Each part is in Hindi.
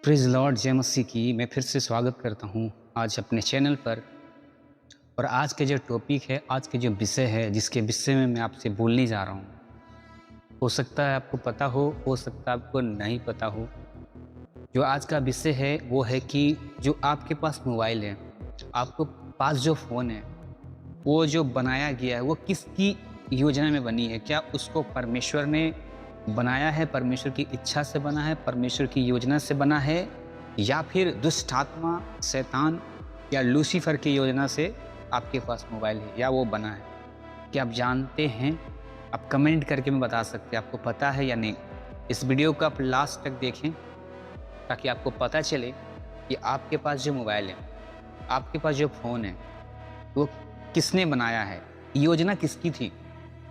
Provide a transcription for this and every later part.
प्रेज़ लॉर्ड जय मसीह की मैं फिर से स्वागत करता हूँ आज अपने चैनल पर। और आज के जो टॉपिक है, आज के जो विषय है, जिसके विषय में मैं आपसे बोलने जा रहा हूँ, हो सकता है आपको पता हो सकता है आपको नहीं पता हो। जो आज का विषय है वो है कि जो आपके पास मोबाइल है, आपको पास जो फ़ोन है, वो जो बनाया गया है वो किसकी योजना में बनी है? क्या उसको परमेश्वर ने बनाया है, परमेश्वर की इच्छा से बना है, परमेश्वर की योजना से बना है, या फिर दुष्ट आत्मा, शैतान या लूसीफर की योजना से आपके पास मोबाइल है या वो बना है? क्या आप जानते हैं? आप कमेंट करके में बता सकते हैं आपको पता है या नहीं। इस वीडियो को आप लास्ट तक देखें ताकि आपको पता चले कि आपके पास जो मोबाइल है, आपके पास जो फ़ोन है, वो किसने बनाया है, योजना किसकी थी।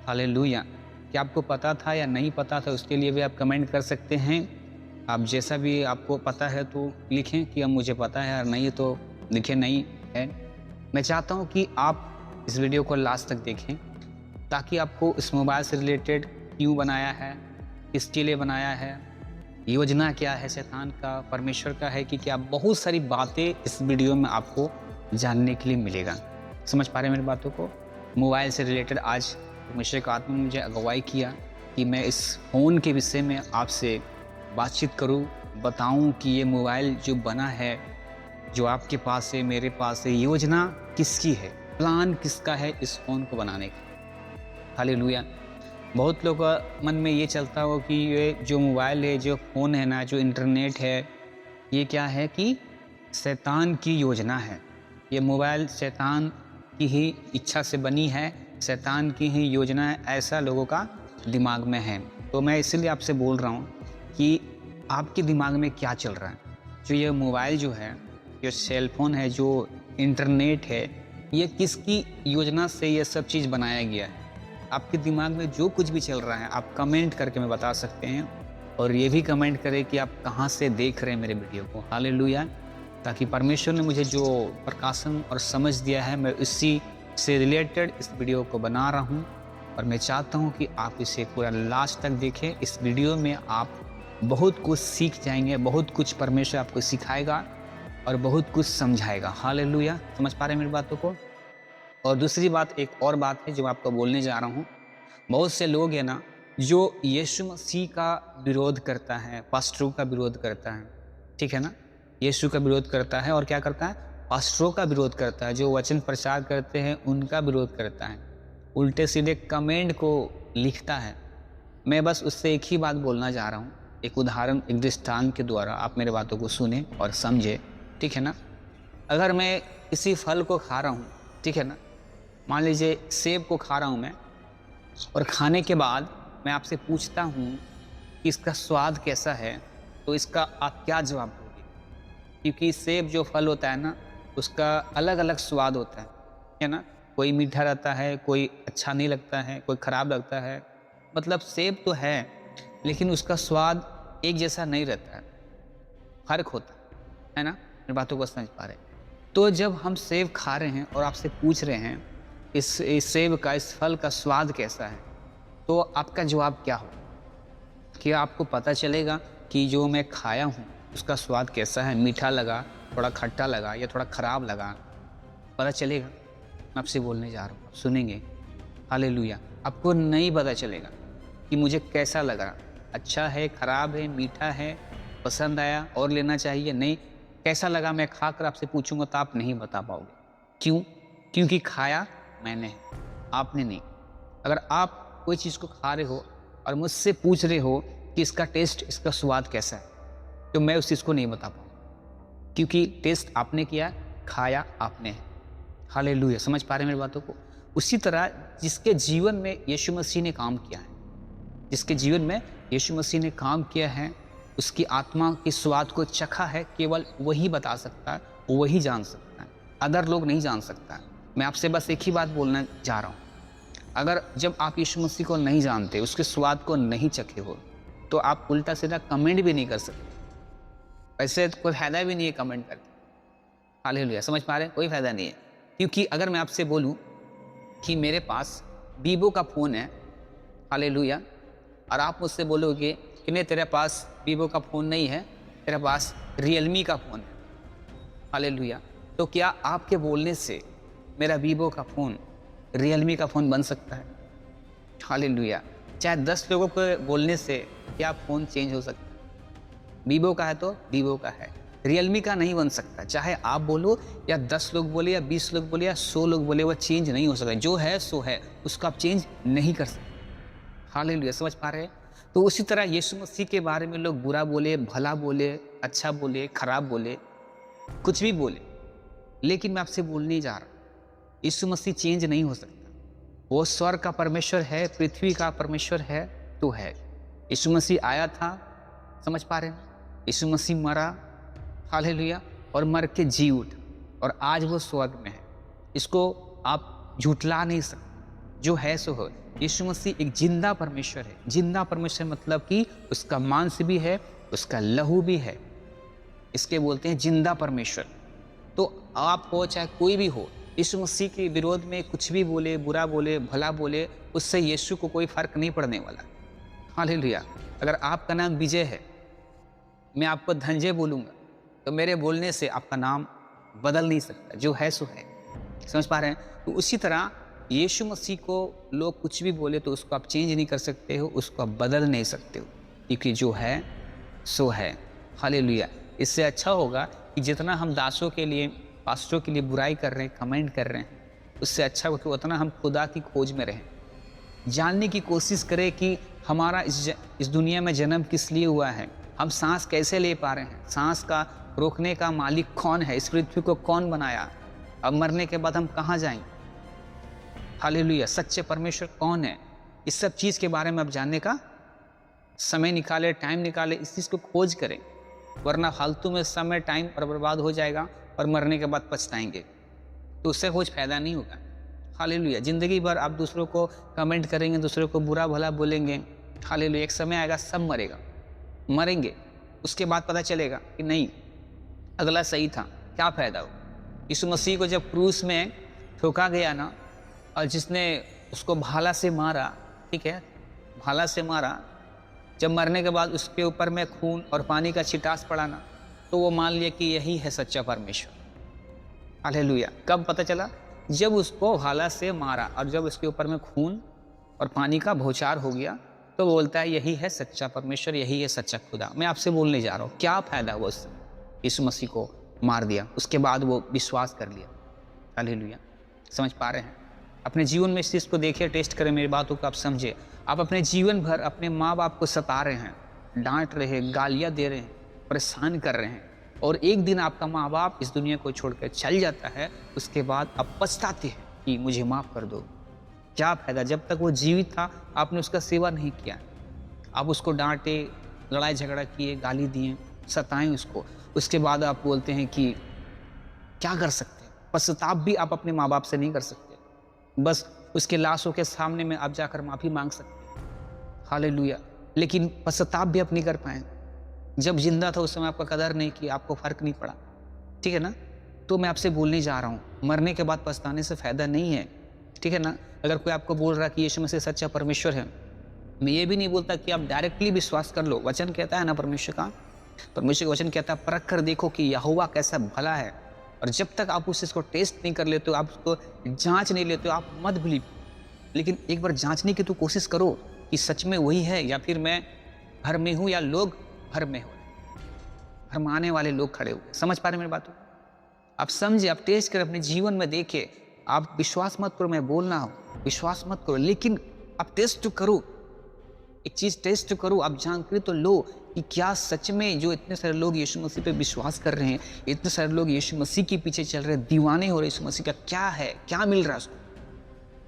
हालेलुया। क्या आपको पता था या नहीं पता था, उसके लिए भी आप कमेंट कर सकते हैं। आप जैसा भी आपको पता है तो लिखें कि अब मुझे पता है, और नहीं तो लिखें नहीं है। मैं चाहता हूँ कि आप इस वीडियो को लास्ट तक देखें ताकि आपको इस मोबाइल से रिलेटेड क्यों बनाया है, किसके लिए बनाया है, योजना क्या है शैतान का, परमेश्वर का है कि क्या, बहुत सारी बातें इस वीडियो में आपको जानने के लिए मिलेगा। समझ पा रहे हैं मेरी बातों को? मोबाइल से रिलेटेड आज परमेश्वर का आत्मा ने मुझे अगुवाई किया कि मैं इस फ़ोन के विषय में आपसे बातचीत करूं, बताऊं कि ये मोबाइल जो बना है, जो आपके पास है, मेरे पास है, योजना किसकी है, प्लान किसका है इस फ़ोन को बनाने का। हालेलुया। बहुत लोगों का मन में ये चलता हो कि ये जो मोबाइल है, जो फ़ोन है ना, जो इंटरनेट है, ये क्या है कि शैतान की योजना है। ये मोबाइल शैतान की ही इच्छा से बनी है, शैतान की ही योजना है, ऐसा लोगों का दिमाग में है। तो मैं इसीलिए आपसे बोल रहा हूँ कि आपके दिमाग में क्या चल रहा है। जो ये मोबाइल जो है, जो सेल फ़ोन है, जो इंटरनेट है, ये किसकी योजना से ये सब चीज़ बनाया गया है। आपके दिमाग में जो कुछ भी चल रहा है, आप कमेंट करके में बता सकते हैं। और ये भी कमेंट करें कि आप कहाँ से देख रहे हैं मेरे वीडियो को। हालेलुया। ताकि परमेश्वर ने मुझे जो प्रकाशन और समझ दिया है, मैं इसी से रिलेटेड इस वीडियो को बना रहा हूँ। और मैं चाहता हूँ कि आप इसे पूरा लास्ट तक देखें। इस वीडियो में आप बहुत कुछ सीख जाएंगे, बहुत कुछ परमेश्वर आपको सिखाएगा और बहुत कुछ समझाएगा। हालेलुया। समझ पा रहे हैं मेरी बातों को? और दूसरी बात, एक और बात है जो मैं आपको बोलने जा रहा हूँ। बहुत से लोग हैं ना, जो यीशु मसीह का विरोध करता है, पास्टरों का विरोध करता है, ठीक है ना? यीशु का विरोध करता है और क्या करता है? पास्टरों का विरोध करता है, जो वचन प्रचार करते हैं उनका विरोध करता है, उल्टे सीधे कमेंट को लिखता है। मैं बस उससे एक ही बात बोलना चाह रहा हूँ, एक उदाहरण, एक दृष्टांत के द्वारा आप मेरे बातों को सुने और समझे, ठीक है ना? अगर मैं किसी फल को खा रहा हूँ, ठीक है ना? मान लीजिए सेब को खा रहा हूँ मैं, और खाने के बाद मैं आपसे पूछता हूँ कि इसका स्वाद कैसा है, तो इसका आप क्या जवाब दोगे? क्योंकि सेब जो फल होता है ना, उसका अलग-अलग स्वाद होता है ना? कोई मीठा रहता है, कोई अच्छा नहीं लगता है, कोई खराब लगता है। मतलब सेब तो लेकिन उसका स्वाद एक जैसा नहीं रहता है, फ़र्क होता है ना? मेरी बातों को समझ पा रहे हैं? तो जब हम सेब खा रहे हैं और आपसे पूछ रहे हैं, इस सेब का, इस फल का स्वाद कैसा है? तो आपका जवाब क्या होगा? क्या आपको पता चलेगा कि जो मैं खाया हूँ उसका स्वाद कैसा है? मीठा लगा, थोड़ा खट्टा लगा या थोड़ा खराब लगा? पता चलेगा? मैं आपसे बोलने जा रहा हूँ, आप सुनेंगे। हालेलुया। आपको नहीं पता चलेगा कि मुझे कैसा लगा, अच्छा है, खराब है, मीठा है, पसंद आया, और लेना चाहिए, नहीं, कैसा लगा मैं खाकर आपसे पूछूँगा तो आप नहीं बता पाओगे। क्यों? क्योंकि खाया मैंने है, आपने नहीं। अगर आप कोई चीज़ को खा रहे हो और मुझसे पूछ रहे हो कि इसका टेस्ट, इसका स्वाद कैसा है, तो मैं उस चीज़ को नहीं बता पाऊँगा, क्योंकि टेस्ट आपने किया, खाया आपने है। हालेलुया। समझ पा रहे हैं मेरी बातों को? उसी तरह जिसके जीवन में यीशु मसीह ने काम किया है, जिसके जीवन में यीशु मसीह ने काम किया है, उसकी आत्मा के स्वाद को चखा है, केवल वही बता सकता है, वही जान सकता है। अदर लोग नहीं जान सकता है। मैं आपसे बस एक ही बात बोलना चाह रहा हूँ। अगर जब आप यीशु मसीह को नहीं जानते, उसके स्वाद को नहीं चखे हो, तो आप उल्टा-सीधा कमेंट भी नहीं कर सकते। वैसे तो कोई फ़ायदा भी नहीं है कमेंट करके। हालेलुया। समझ पा रहे हैं? कोई फ़ायदा नहीं है। क्योंकि अगर मैं आपसे बोलूँ कि मेरे पास वीवो का फ़ोन है, हालेलुया, और आप मुझसे बोलोगे कि नहीं, तेरे पास वीवो का फ़ोन नहीं है, मेरे पास रियलमी का फ़ोन है, हालेलुया। तो क्या आपके बोलने से मेरा वीवो का फ़ोन रियलमी का फ़ोन बन सकता है? हालेलुया। चाहे 10 लोगों के बोलने से क्या फ़ोन चेंज हो सकता है? वीवो का है तो वीवो का है, रियलमी का नहीं बन सकता। चाहे आप बोलो या 10 लोग बोले या 20 लोग बोले या 100 लोग बोले, वो चेंज नहीं हो सकता। जो है सो है, उसको आप चेंज नहीं कर सकते। हालेलुया, समझ पा रहे हैं? तो उसी तरह यीशु मसीह के बारे में लोग बुरा बोले, भला बोले, अच्छा बोले, खराब बोले, कुछ भी बोले, लेकिन मैं आपसे बोलने जा रहा हूँ, यीशु मसीह चेंज नहीं हो सकता। वो स्वर्ग का परमेश्वर है, पृथ्वी का परमेश्वर है तो है। यीशु मसीह आया था, समझ पा रहे हैं? यीशु मसीह मरा, हालेलुया, और मर के जी उठा, और आज वो स्वर्ग में है। इसको आप झुठला नहीं सकते। जो है सो हो। यीशु मसीह एक जिंदा परमेश्वर है। जिंदा परमेश्वर मतलब कि उसका मांस भी है, उसका लहू भी है, इसके बोलते हैं जिंदा परमेश्वर। तो आप हो चाहे कोई भी हो, यीशु मसीह के विरोध में कुछ भी बोले, बुरा बोले, भला बोले, उससे यीशु को कोई फर्क नहीं पड़ने वाला। हालेलुया। अगर आपका नाम विजय है, मैं आपको धनंजय बोलूँगा, तो मेरे बोलने से आपका नाम बदल नहीं सकता। जो है सो है। समझ पा रहे हैं? तो उसी तरह यीशु मसीह को लोग कुछ भी बोले तो उसको आप चेंज नहीं कर सकते हो, उसको आप बदल नहीं सकते हो, क्योंकि जो है सो है। हालेलुया। इससे अच्छा होगा कि जितना हम दासों के लिए, पास्टरों के लिए बुराई कर रहे हैं, कमेंट कर रहे हैं, उससे अच्छा हो कि उतना हम खुदा की खोज में रहें, जानने की कोशिश करें कि हमारा इस दुनिया में जन्म किस लिए हुआ है, हम सांस कैसे ले पा रहे हैं, सांस का रोकने का मालिक कौन है, इस पृथ्वी को कौन बनाया, अब मरने के बाद हम कहाँ जाएंगे, हालेलुया, सच्चे परमेश्वर कौन है। इस सब चीज़ के बारे में आप जानने का समय निकाले, टाइम निकाले, इस चीज़ को खोज करें, वरना फालतू में समय, टाइम और बर्बाद हो जाएगा और मरने के बाद पछताएंगे, तो उससे कुछ फायदा नहीं होगा। हालेलुया। ज़िंदगी भर आप दूसरों को कमेंट करेंगे, दूसरों को बुरा भला बोलेंगे, हालेलुया, एक समय आएगा सब मरेंगे, उसके बाद पता चलेगा कि नहीं, अगला सही था, क्या फ़ायदा हो। यीशु मसीह को जब क्रूस में ठोका गया ना, और जिसने उसको भाला से मारा, ठीक है, भाला से मारा, जब मरने के बाद उसके ऊपर में खून और पानी का छिटास पड़ा ना, तो वो मान लिया कि यही है सच्चा परमेश्वर। हालेलुया। कब पता चला? जब उसको भाला से मारा और जब उसके ऊपर में खून और पानी का बौछार हो गया, तो बोलता है यही है सच्चा परमेश्वर, यही है सच्चा खुदा। मैं आपसे बोलने जा रहा हूँ, क्या फ़ायदा हुआ उससे? यीशु मसीह को मार दिया, उसके बाद वो विश्वास कर लिया। हालेलुया। समझ पा रहे हैं? अपने जीवन में इस चीज़ को देखिए, टेस्ट करें, मेरी बातों को आप समझे। आप अपने जीवन भर अपने माँ बाप को सता रहे हैं, डांट रहे हैं, गालियाँ दे रहे हैं, परेशान कर रहे हैं, और एक दिन आपका माँ बाप इस दुनिया को छोड़कर चल जाता है, उसके बाद आप पछताते हैं कि मुझे माफ़ कर दो। क्या फ़ायदा? जब तक वो जीवित था आपने उसका सेवा नहीं किया, आप उसको डांटे, लड़ाई झगड़ा किए, गाली दिए, सताएं उसको, उसके बाद आप बोलते हैं कि क्या कर सकते हैं। पश्चाताप भी आप अपने माँ बाप से नहीं कर सकते, बस उसके लाशों के सामने में आप जाकर माफ़ी मांग सकते हैं। हालेलुया। लेकिन पश्चाताप भी आप नहीं कर पाए। जब जिंदा था उस समय आपका कदर नहीं किया, आपको फ़र्क नहीं पड़ा, ठीक है ना? तो मैं आपसे बोलने जा रहा हूँ, मरने के बाद पछताने से फ़ायदा नहीं है, ठीक है ना? अगर कोई आपको बोल रहा है कि यीशु मसीह सच्चा परमेश्वर है, मैं ये भी नहीं बोलता कि आप डायरेक्टली विश्वास कर लो। वचन कहता है ना, परमेश्वर का वचन कहता है, परख कर देखो कि यहोवा कैसा भला है। और जब तक आप उस चीज़ को टेस्ट नहीं कर लेते हो, आप उसको जांच नहीं लेते हो, आप मत बिलीव। लेकिन एक बार जांचने की तो कोशिश करो कि सच में वही है या फिर मैं भर में हूँ या लोग भर में हो, भरमाने वाले लोग खड़े हुए। समझ पा रहे मेरी बातों? आप समझे, आप टेस्ट कर अपने जीवन में देखे। आप विश्वास मत करो, मैं बोल रहा हूँ विश्वास मत करो, लेकिन आप टेस्ट तो करो, एक चीज़ टेस्ट करो, आप जानकारी तो लो कि क्या सच में जो इतने सारे लोग यीशु मसीह पे विश्वास कर रहे हैं, इतने सारे लोग यीशु मसीह के पीछे चल रहे हैं, दीवाने हो रहे यीशु मसीह का, क्या है, क्या मिल रहा है उसको?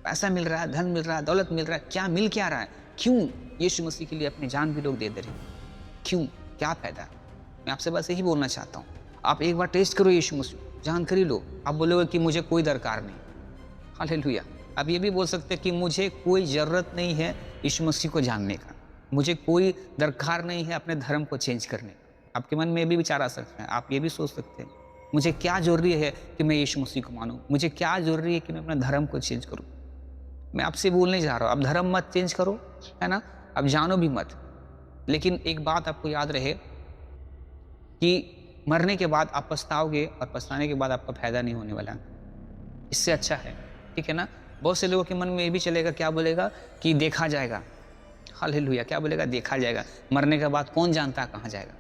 पैसा मिल रहा है, धन मिल रहा है, दौलत मिल रहा है, क्या मिल क्या रहा है? क्यों यीशु मसीह के लिए अपनी जान भी लोग दे रहे हैं? क्यों? क्या फ़ायदा? मैं आपसे बस यही बोलना चाहता हूँ, आप एक बार टेस्ट करो यीशु मसीह, जानकारी लो। आप बोलोगे कि मुझे कोई दरकार नहीं। हालेलुया। आप ये भी बोल सकते हैं कि मुझे कोई ज़रूरत नहीं है यीशु मसीह को जानने का, मुझे कोई दरकार नहीं है अपने धर्म को चेंज करने का। आपके मन में भी विचार आ सकते हैं, आप ये भी सोच सकते हैं, मुझे क्या ज़रूरी है कि मैं यीशु मसीह को मानूं, मुझे क्या ज़रूरी है कि मैं अपना धर्म को चेंज करूं। मैं आपसे बोलने जा रहा हूं, आप धर्म मत चेंज करो, है ना, आप जानो भी मत, लेकिन एक बात आपको याद रहे कि मरने के बाद आप पछताओगे और पछताने के बाद आपका फायदा नहीं होने वाला। इससे अच्छा है, ठीक है ना। बहुत से लोगों के मन में ये भी चलेगा, क्या बोलेगा कि देखा जाएगा। हालेलुया, क्या बोलेगा? देखा जाएगा। मरने के बाद कौन जानता है कहाँ जाएगा।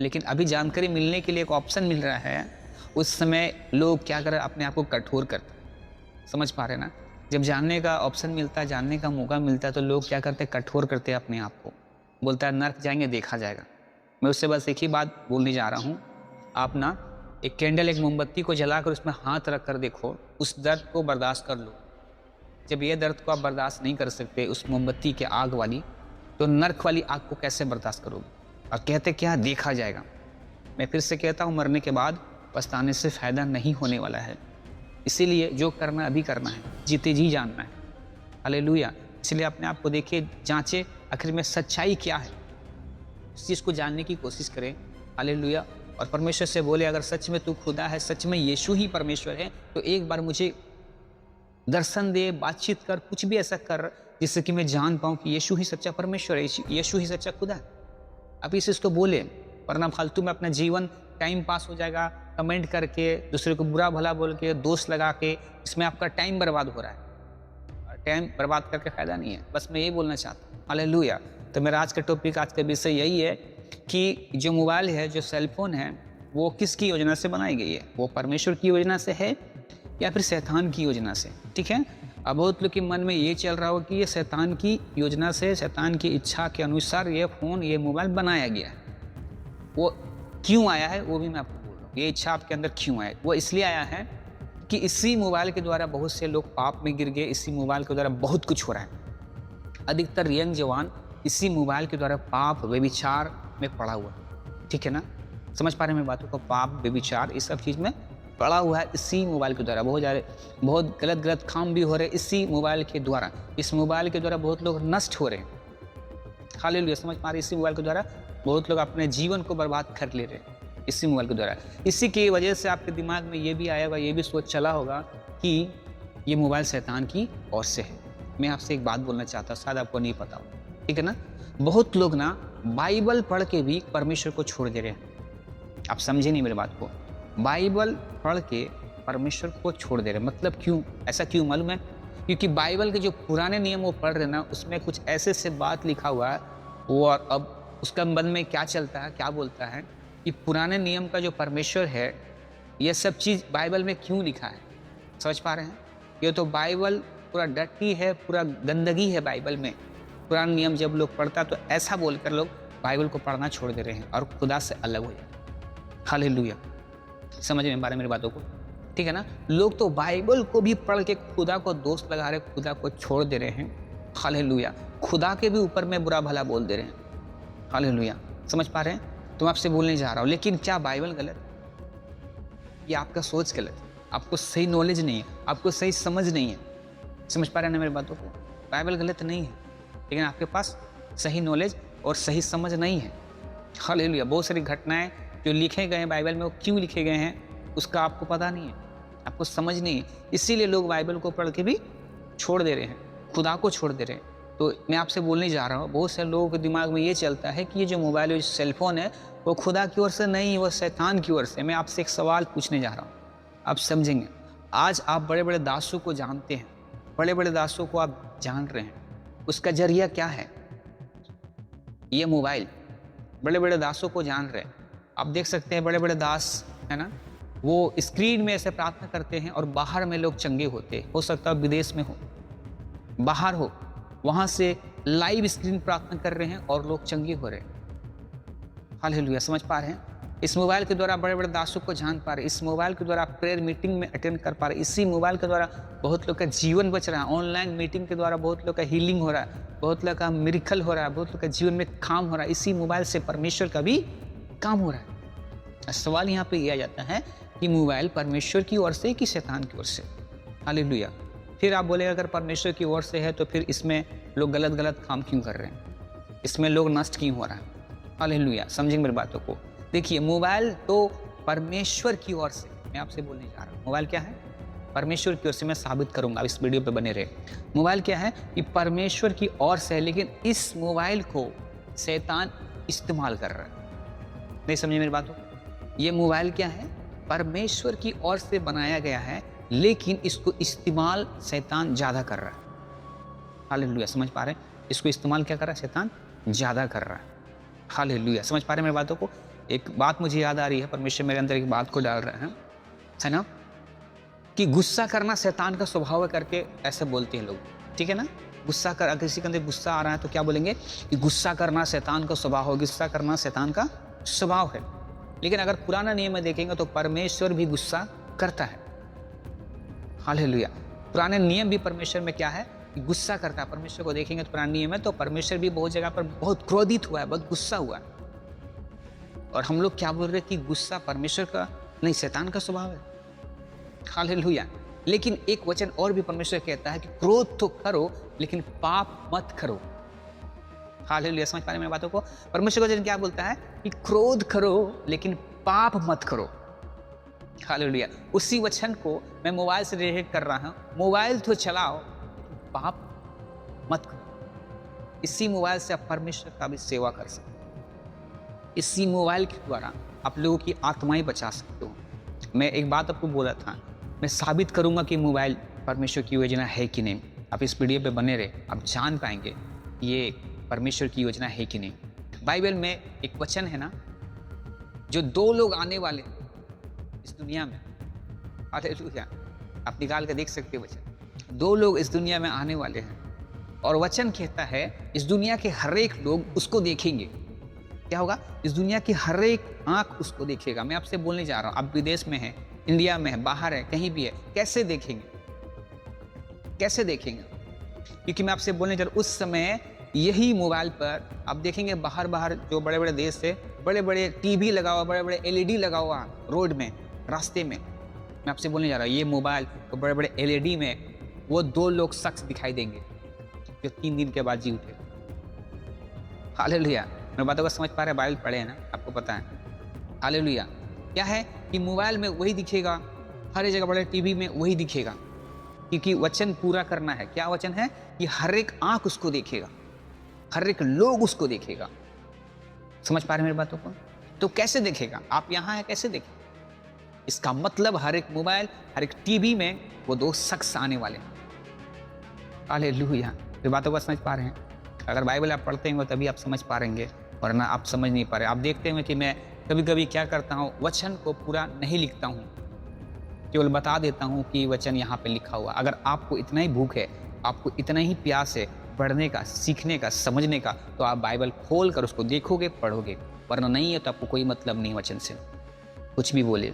लेकिन अभी जानकारी मिलने के लिए एक ऑप्शन मिल रहा है, उस समय लोग क्या कर रहे हैं, अपने आप को कठोर करते हैं। समझ पा रहे हैं ना? जब जानने का ऑप्शन मिलता है, जानने का मौका मिलता है, तो लोग क्या करते हैं, कठोर करते हैं अपने आप को। बोलता है नर्क जाएंगे, देखा जाएगा। मैं उससे बस एक ही बात बोलने जा रहा हूँ, आप ना एक कैंडल, एक मोमबत्ती को जलाकर उसमें हाथ रख कर देखो, उस दर्द को बर्दाश्त कर लो। जब ये दर्द को आप बर्दाश्त नहीं कर सकते उस मोमबत्ती के आग वाली, तो नर्क वाली आग को कैसे बर्दाश्त करोगे? और कहते क्या, देखा जाएगा। मैं फिर से कहता हूँ, मरने के बाद पछताने से फ़ायदा नहीं होने वाला है। इसीलिए जो करना अभी करना है, जीते जी जानना है। हालेलुया। इसलिए अपने आप को देखिए, जांचे आखिर में सच्चाई क्या है, इस चीज़ को जानने की कोशिश करें। हालेलुया। और परमेश्वर से बोले, अगर सच में तू खुदा है, सच में यीशु ही परमेश्वर है, तो एक बार मुझे दर्शन दे, बातचीत कर, कुछ भी ऐसा कर जिससे कि मैं जान पाऊँ कि यीशु ही सच्चा परमेश्वर है, यीशु ही सच्चा खुदा है। आप इस चीज़ को बोले, वरना फालतू में अपना जीवन टाइम पास हो जाएगा, कमेंट करके, दूसरे को बुरा भला बोल के, दोस्त लगा के, इसमें आपका टाइम बर्बाद हो रहा है। टाइम बर्बाद करके फ़ायदा नहीं है। बस मैं यही बोलना चाहता हूँ। हालेलुया। तो मेरा आज का टॉपिक, आज का विषय यही है कि जो मोबाइल है, जो सेलफोन है, वो किसकी योजना से बनाई गई है? वो परमेश्वर की योजना से है या फिर शैतान की योजना से? ठीक है। अब बहुत लोग के मन में ये चल रहा हो कि ये शैतान की योजना से, शैतान की इच्छा के अनुसार ये फ़ोन, ये मोबाइल बनाया गया है। वो क्यों आया है वो भी मैं आपको बोल रहा हूँ। ये इच्छा आपके अंदर क्यों आया? वो इसलिए आया है कि इसी मोबाइल के द्वारा बहुत से लोग पाप में गिर गए। इसी मोबाइल के द्वारा बहुत कुछ हो रहा है। अधिकतर यंग जवान इसी मोबाइल के द्वारा पाप, व्यभिचार में पड़ा हुआ है। ठीक है ना? समझ पा रहे हैं मेरी बातों को? पाप, व्यभिचार, इस सब चीज़ में पड़ा हुआ है इसी मोबाइल के द्वारा। बहुत गलत काम भी हो रहे हैं इसी मोबाइल के द्वारा। इस मोबाइल के द्वारा बहुत लोग नष्ट हो रहे हैं। हालेलुया। समझ पा रहे हैं? इसी मोबाइल के द्वारा बहुत लोग अपने जीवन को बर्बाद कर ले रहे हैं इसी मोबाइल के द्वारा। इसी की वजह से आपके दिमाग में ये भी आया होगा, ये भी सोच चला होगा कि ये मोबाइल शैतान की ओर से है। मैं आपसे एक बात बोलना चाहता हूँ, शायद आपको नहीं पता हो। ठीक है ना? बहुत लोग ना बाइबल पढ़ के भी परमेश्वर को छोड़ दे रहे हैं। आप समझे नहीं मेरी बात को। बाइबल पढ़ के परमेश्वर को छोड़ दे रहे हैं। मतलब क्यों? ऐसा क्यों मालूम है? क्योंकि बाइबल के जो पुराने नियम वो पढ़ रहे ना, उसमें कुछ ऐसे से बात लिखा हुआ है, वो और अब उसका मन में क्या चलता है, क्या बोलता है कि पुराने नियम का जो परमेश्वर है, ये सब चीज़ बाइबल में क्यों लिखा है? समझ पा रहे हैं? ये तो बाइबल पूरा डर्टी है, पूरा गंदगी है बाइबल में। पुराने नियम जब लोग पढ़ता तो ऐसा बोलकर लोग बाइबल को पढ़ना छोड़ दे रहे हैं और खुदा से अलग हो जाए। हालेलुया। समझ में पा रहे मेरी बातों को? ठीक है ना? लोग तो बाइबल को भी पढ़ के खुदा को दोस्त लगा रहे, खुदा को छोड़ दे रहे हैं। हालेलुया। खुदा के भी ऊपर में बुरा भला बोल दे रहे हैं। हालेलुया। समझ पा रहे हैं? तो मैं आपसे बोलने जा रहा हूँ, लेकिन क्या बाइबल गलत है? ये आपका सोच गलत है। आपको सही नॉलेज नहीं है, आपको सही समझ नहीं है। समझ पा रहे हैं ना मेरी बातों को? बाइबल गलत नहीं है, लेकिन आपके पास सही नॉलेज और सही समझ नहीं है। हालेलुया। बहुत सारी घटनाएं जो लिखे गए हैं बाइबल में, वो क्यों लिखे गए हैं उसका आपको पता नहीं है, आपको समझ नहीं है। इसीलिए लोग बाइबल को पढ़ के भी छोड़ दे रहे हैं, खुदा को छोड़ दे रहे हैं। तो मैं आपसे बोलने जा रहा हूँ, बहुत सारे लोगों के दिमाग में ये चलता है कि ये जो मोबाइल, जो सेलफोन है, वो खुदा की ओर से नहीं, वो शैतान की ओर से। मैं आपसे एक सवाल पूछने जा रहा हूँ, आप समझेंगे। आज आप बड़े बड़े दासों को जानते हैं, बड़े बड़े दासों को आप जान रहे हैं, उसका जरिया क्या है? ये मोबाइल। बड़े बड़े दासों को जान रहे हैं, आप देख सकते हैं बड़े बड़े दास है ना, वो स्क्रीन में ऐसे प्रार्थना करते हैं और बाहर में लोग चंगे होते हैं। हो सकता है विदेश में हो, बाहर हो, वहाँ से लाइव स्क्रीन प्रार्थना कर रहे हैं और लोग चंगे हो रहे हैं। हालेलुया। समझ पा रहे हैं? इस मोबाइल के द्वारा बड़े बड़े दासों को जान पा रहे, इस मोबाइल के द्वारा प्रेयर मीटिंग में अटेंड कर पा रहे, इसी मोबाइल के द्वारा बहुत लोग का जीवन बच रहा है। ऑनलाइन मीटिंग के द्वारा बहुत लोग का हीलिंग हो रहा है, बहुत लोग का मिरेकल हो रहा है, बहुत लोग का जीवन में काम हो रहा है। इसी मोबाइल से परमेश्वर का भी काम हो रहा है। सवाल यहाँ पे यह आ जाता है कि मोबाइल परमेश्वर की ओर से कि शैतान की ओर से? हालेलुया। फिर आप बोलेगा अगर परमेश्वर की ओर से है तो फिर इसमें लोग गलत काम क्यों कर रहे हैं, इसमें लोग नष्ट क्यों हो रहा है? हालेलुया। समझेंगे मेरी बातों को? देखिए, मोबाइल तो परमेश्वर की ओर से, मैं आपसे बोलने जा रहा हूँ, मोबाइल क्या है? परमेश्वर की ओर से। मैं साबित करूंगा, इस वीडियो पे बने रहे। मोबाइल क्या है? कि परमेश्वर की ओर से है, लेकिन इस मोबाइल को शैतान इस्तेमाल कर रहा है। नहीं समझे मेरी बातों? ये मोबाइल क्या है? परमेश्वर की ओर से बनाया गया है, लेकिन इसको इस्तेमाल शैतान ज़्यादा कर रहा है। हालेलुया, समझ पा रहे हैं? इसको इस्तेमाल क्या कर रहा है? शैतान ज़्यादा कर रहा है। हालेलुया, समझ पा रहे हैं मेरी बातों को? एक बात मुझे याद आ रही है, परमेश्वर मेरे अंदर एक बात को डाल रहे हैं, है ना? कि गुस्सा करना शैतान का स्वभाव है करके ऐसे बोलते हैं लोग, ठीक है ना? गुस्सा कर, अगर किसी के अंदर गुस्सा आ रहा है तो क्या बोलेंगे कि गुस्सा करना शैतान का स्वभाव है, गुस्सा करना शैतान का स्वभाव है। लेकिन अगर पुराना नियम में देखेंगे तो परमेश्वर भी गुस्सा करता है। हालेलुया, पुराने नियम भी परमेश्वर में क्या है कि गुस्सा करता है। परमेश्वर को देखेंगे तो पुराने नियम है तो परमेश्वर भी बहुत जगह पर बहुत क्रोधित हुआ है, बहुत गुस्सा हुआ है। और हम लोग क्या बोल रहे हैं कि गुस्सा परमेश्वर का नहीं, शैतान का स्वभाव है। हालेलुया, लेकिन एक वचन और भी परमेश्वर कहता है कि क्रोध तो करो लेकिन पाप मत करो। हालेलुया, समझ पा रहे हैं मेरी बातों को? परमेश्वर का वचन क्या बोलता है कि क्रोध करो लेकिन पाप मत करो। हालेलुया, उसी वचन को मैं मोबाइल से रिलेट कर रहा हूं। मोबाइल तो चलाओ, पाप मत करो। इसी मोबाइल से आप परमेश्वर का भी सेवा कर सकते हो। इसी मोबाइल के द्वारा आप लोगों की आत्माएं बचा सकते हो। मैं एक बात आपको बोला था, मैं साबित करूंगा कि मोबाइल परमेश्वर की योजना है कि नहीं। आप इस वीडियो पे बने रहे, आप जान पाएंगे ये परमेश्वर की योजना है कि नहीं। बाइबल में एक वचन है ना, जो दो लोग आने वाले इस दुनिया में, हालेलुया, आप निकाल के देख सकते हो वचन। दो लोग इस दुनिया में आने वाले हैं और वचन कहता है इस दुनिया के हर एक लोग उसको देखेंगे। क्या होगा? इस दुनिया की हर एक आंख उसको देखेगा। मैं आपसे बोलने जा रहा हूं, आप विदेश में हैं, इंडिया में है, बाहर है, कहीं भी है, कैसे देखेंगे? कैसे देखेंगे? क्योंकि मैं आपसे बोलने जा रहा हूं, उस समय यही मोबाइल पर आप देखेंगे, बाहर बाहर जो बड़े बड़े देश से बड़े बड़े टीवी लगा हुआ, बड़े बड़े एलईडी लगा हुआ रोड में, रास्ते में। मैं आपसे बोलने जा रहा हूँ, ये मोबाइल तो बड़े बड़े एलईडी में वो दो लोग शख्स दिखाई देंगे जो 3 दिन के बाद जी उठे। हालेलुया, मेरी बातों को समझ पा रहे हैं? बाइबल पढ़े हैं ना, आपको पता है। हालेलुया, क्या है कि मोबाइल में वही दिखेगा, हर एक जगह बड़े टीवी में वही दिखेगा, क्योंकि वचन पूरा करना है। क्या वचन है? कि हर एक आंख उसको देखेगा, हर एक लोग उसको देखेगा। समझ पा रहे हैं मेरी बातों को? तो कैसे देखेगा? आप यहाँ हैं, कैसे देखेगा? इसका मतलब हर एक मोबाइल, हर एक टीवी में वो दो शख्स आने वाले हैं। हालेलुया, मेरी बातों को समझ पा रहे हैं? अगर बाइबल आप पढ़ते हैं तभी आप समझ पा रहेंगे, वरना आप समझ नहीं पा रहे। आप देखते हैं कि मैं कभी कभी क्या करता हूँ, वचन को पूरा नहीं लिखता हूँ, केवल बता देता हूँ कि वचन यहाँ पे लिखा हुआ। अगर आपको इतना ही भूख है, आपको इतना ही प्यास है पढ़ने का, सीखने का, समझने का, तो आप बाइबल खोल कर उसको देखोगे, पढ़ोगे। वरना नहीं है तो आपको कोई मतलब नहीं वचन से, कुछ भी बोले।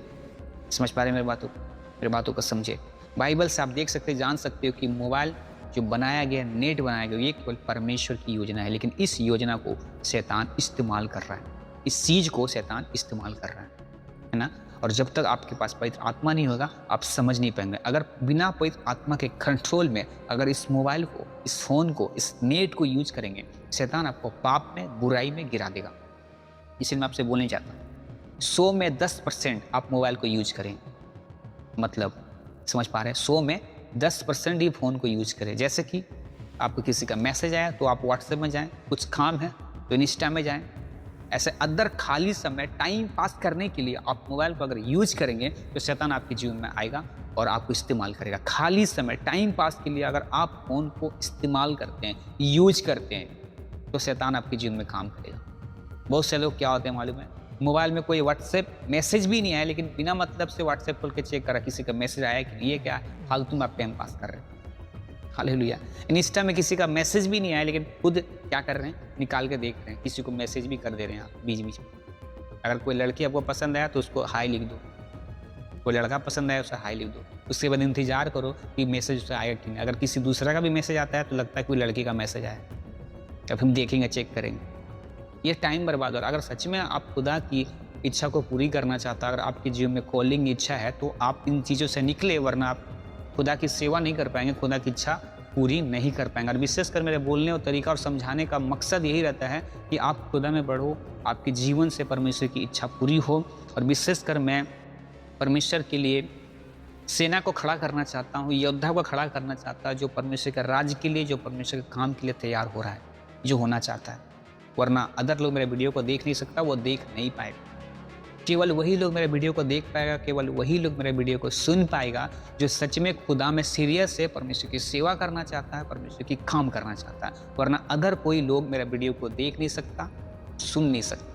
समझ पा रहे हैं मेरी बातों को समझे। बाइबल से आप देख सकते, जान सकते हो कि मोबाइल जो बनाया गया, नेट बनाया गया, ये केवल परमेश्वर की योजना है, लेकिन इस योजना को शैतान इस्तेमाल कर रहा है। इस चीज़ को शैतान इस्तेमाल कर रहा है ना। और जब तक आपके पास पवित्र आत्मा नहीं होगा, आप समझ नहीं पाएंगे। अगर बिना पवित्र आत्मा के कंट्रोल में अगर इस मोबाइल को, इस फ़ोन को, इस नेट को यूज करेंगे, शैतान आपको पाप में, बुराई में गिरा देगा। इसीलिए मैं आपसे बोलने चाहता हूँ, 100 में 10% आप मोबाइल को यूज करें। मतलब समझ पा रहे हैं? 100 में 10% ही फ़ोन को यूज करें। जैसे कि आपको किसी का मैसेज आया तो आप व्हाट्सएप में जाएं, कुछ काम है तो इंस्टा में जाएं। ऐसे अदर खाली समय टाइम पास करने के लिए आप मोबाइल को अगर यूज करेंगे तो शैतान आपके जीवन में आएगा और आपको इस्तेमाल करेगा। खाली समय टाइम पास के लिए अगर आप फ़ोन को इस्तेमाल करते हैं, यूज करते हैं, तो शैतान आपके जीवन में काम करेगा। बहुत से लोग क्या होते हैं मालूम है, मोबाइल में कोई व्हाट्सएप मैसेज भी नहीं आया, लेकिन बिना मतलब से व्हाट्सएप खोल के चेक करा किसी का मैसेज आया कि नहीं, ये क्या है, फालतू में आप टाइम पास कर रहे हैं। हालेलुया, इंस्टा में किसी का मैसेज भी नहीं आया, लेकिन खुद क्या कर रहे हैं, निकाल के देख रहे हैं, किसी को मैसेज भी कर दे रहे हैं आप बीच बीच में। अगर कोई लड़की आपको पसंद आया तो उसको हाई लिख दो, कोई लड़का पसंद आया उसे हाई लिख दो, उसके बाद इंतजार करो कि मैसेज उससे आएगा कि नहीं। अगर किसी दूसरा का भी मैसेज आता है तो लगता है कोई लड़की का मैसेज आया, अब हम देखेंगे, चेक करेंगे। ये टाइम बर्बाद। और अगर सच में आप खुदा की इच्छा को पूरी करना चाहता, अगर आपके जीवन में कॉलिंग इच्छा है, तो आप इन चीज़ों से निकले, वरना आप खुदा की सेवा नहीं कर पाएंगे, खुदा की इच्छा पूरी नहीं कर पाएंगे। और विशेषकर मेरे बोलने और तरीका और समझाने का मकसद यही रहता है कि आप खुदा में बढ़ो, आपके जीवन से परमेश्वर की इच्छा पूरी हो। और विशेषकर मैं परमेश्वर के लिए सेना को खड़ा करना चाहता हूँ, योद्धा को खड़ा करना चाहता हूँ, जो परमेश्वर के राज्य के लिए, जो परमेश्वर के काम के लिए तैयार हो रहा है, जो होना चाहता है। वरना अदर लोग मेरे वीडियो को देख नहीं सकता, वो देख नहीं पाएगा। केवल वही लोग मेरे वीडियो को देख पाएगा, केवल वही लोग मेरे वीडियो को सुन पाएगा जो सच में खुदा में सीरियस है, परमेश्वर की सेवा करना चाहता है, परमेश्वर की काम करना चाहता है। वरना अदर कोई लोग मेरा वीडियो को देख नहीं सकता, सुन नहीं सकता।